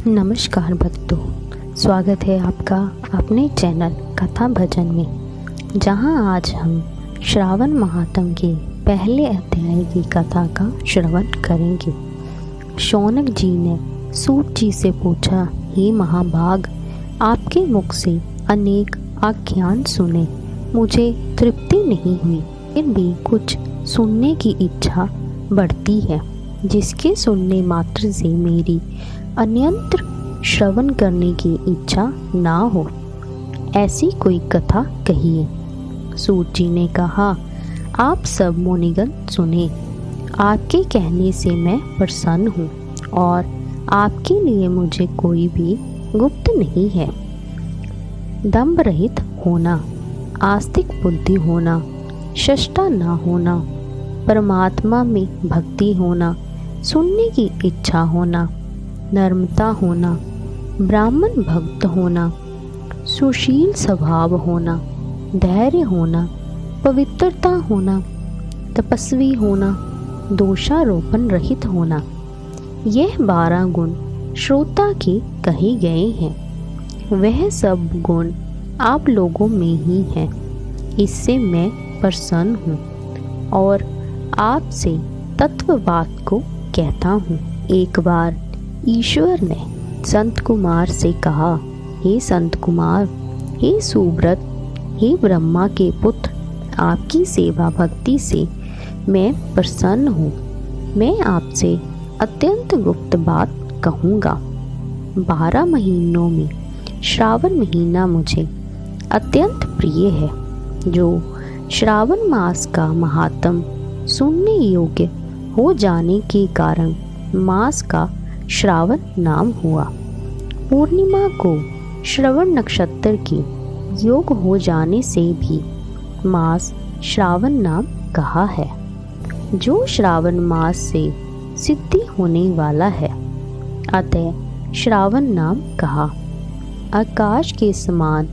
नमस्कार भक्तों, स्वागत है आपका अपने चैनल कथा भजन में, जहां आज हम श्रावण महात्म के पहले अध्याय की कथा का श्रवण करेंगे। शौनक जी ने सूत जी से पूछा, हे महाभाग, आपके मुख से अनेक आख्यान सुने, मुझे तृप्ति नहीं हुई, फिर भी कुछ सुनने की इच्छा बढ़ती है, जिसके सुनने मात्र से मेरी अन्यंत्र श्रवण करने की इच्छा ना हो, ऐसी कोई कथा कहिए। सूत जी ने कहा, आप सब मुनिगण सुने, आपके कहने से मैं प्रसन्न हूँ और आपके लिए मुझे कोई भी गुप्त नहीं है। दंभ रहित होना, आस्तिक बुद्धि होना, शष्टा ना होना, परमात्मा में भक्ति होना, सुनने की इच्छा होना, नर्मता होना, ब्राह्मण भक्त होना, सुशील स्वभाव होना, धैर्य होना, पवित्रता होना, तपस्वी होना, दोषारोपण रहित होना, यह 12 गुण श्रोता के कहे गए हैं। वह सब गुण आप लोगों में ही हैं। इससे मैं प्रसन्न हूँ और आपसे तत्ववाद को कहता हूँ। एक बार ईश्वर ने संत कुमार से कहा, हे संत कुमार, हे सुव्रत, हे ब्रह्मा के पुत्र, आपकी सेवा भक्ति से मैं प्रसन्न हूँ। मैं आपसे अत्यंत गुप्त बात कहूँगा। 12 महीनों में श्रावण महीना मुझे अत्यंत प्रिय है। जो श्रावण मास का महात्म सुनने योग्य हो जाने के कारण मास का श्रावण नाम हुआ। पूर्णिमा को श्रवण नक्षत्र की योग हो जाने से भी मास श्रावण नाम कहा है। जो श्रावण मास से सिद्धि होने वाला है, अतः श्रावण नाम कहा। आकाश के समान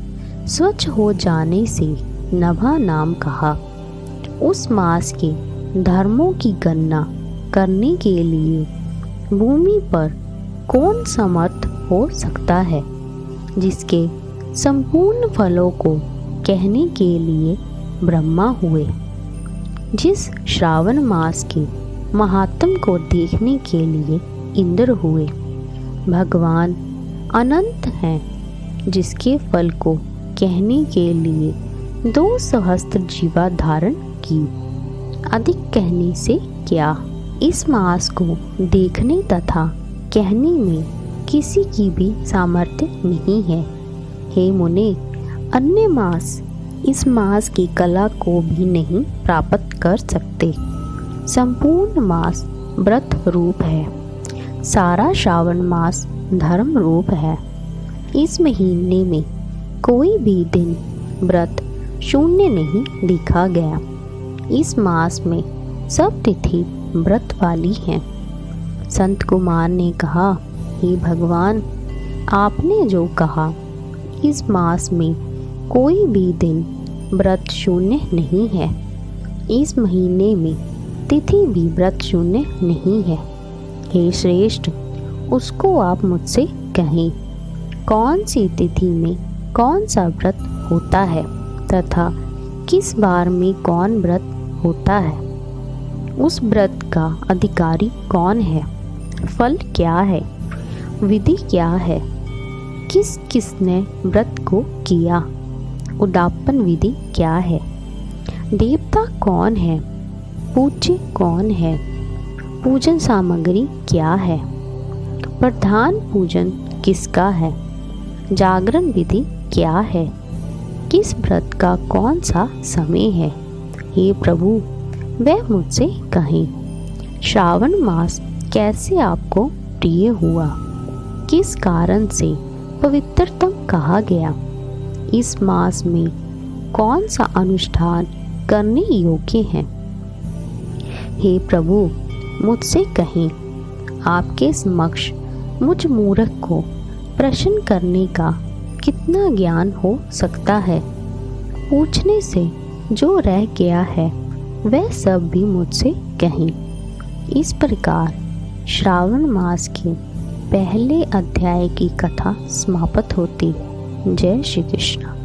स्वच्छ हो जाने से नभा नाम कहा। उस मास के धर्मों की गणना करने के लिए भूमि पर कौन समर्थ हो सकता है, जिसके संपूर्ण फलों को कहने के लिए ब्रह्मा हुए। जिस श्रावण मास के महात्म को देखने के लिए इंद्र हुए। भगवान अनंत हैं, जिसके फल को कहने के लिए 2 सहस्त्र जीवा धारण की। अधिक कहने से क्या, इस मास को देखने तथा कहने में किसी की भी सामर्थ्य नहीं है। हे मुने, अन्य मास इस मास की कला को भी नहीं प्राप्त कर सकते। संपूर्ण मास व्रत रूप है। सारा श्रावण मास धर्म रूप है। इस महीने में कोई भी दिन व्रत शून्य नहीं लिखा गया। इस मास में सब तिथि व्रत वाली हैं। संत कुमार ने कहा, हे भगवान, आपने जो कहा, इस मास में कोई भी दिन व्रत शून्य नहीं है। इस महीने में तिथि भी व्रत शून्य नहीं है। हे श्रेष्ठ, उसको आप मुझसे कहें, कौन सी तिथि में कौन सा व्रत होता है तथा किस बार में कौन व्रत होता है। उस व्रत का अधिकारी कौन है, फल क्या है, विधि क्या है, किस किसने व्रत को किया, उद्यापन विधि क्या है, देवता कौन है, पूज्य कौन है, पूजन सामग्री क्या है, प्रधान पूजन किसका है, जागरण विधि क्या है, किस व्रत का कौन सा समय है। हे प्रभु, वह मुझसे कहें, श्रावण मास कैसे आपको प्रिय हुआ, किस कारण से पवित्रतम कहा गया, इस मास में कौन सा अनुष्ठान करने योग्य है। हे प्रभु, मुझसे कहें, आपके समक्ष मुझ मूर्ख को प्रश्न करने का कितना ज्ञान हो सकता है। पूछने से जो रह गया है वह सब भी मुझसे कहें। इस प्रकार श्रावण मास के पहले अध्याय की कथा समाप्त होती है। जय श्री कृष्ण।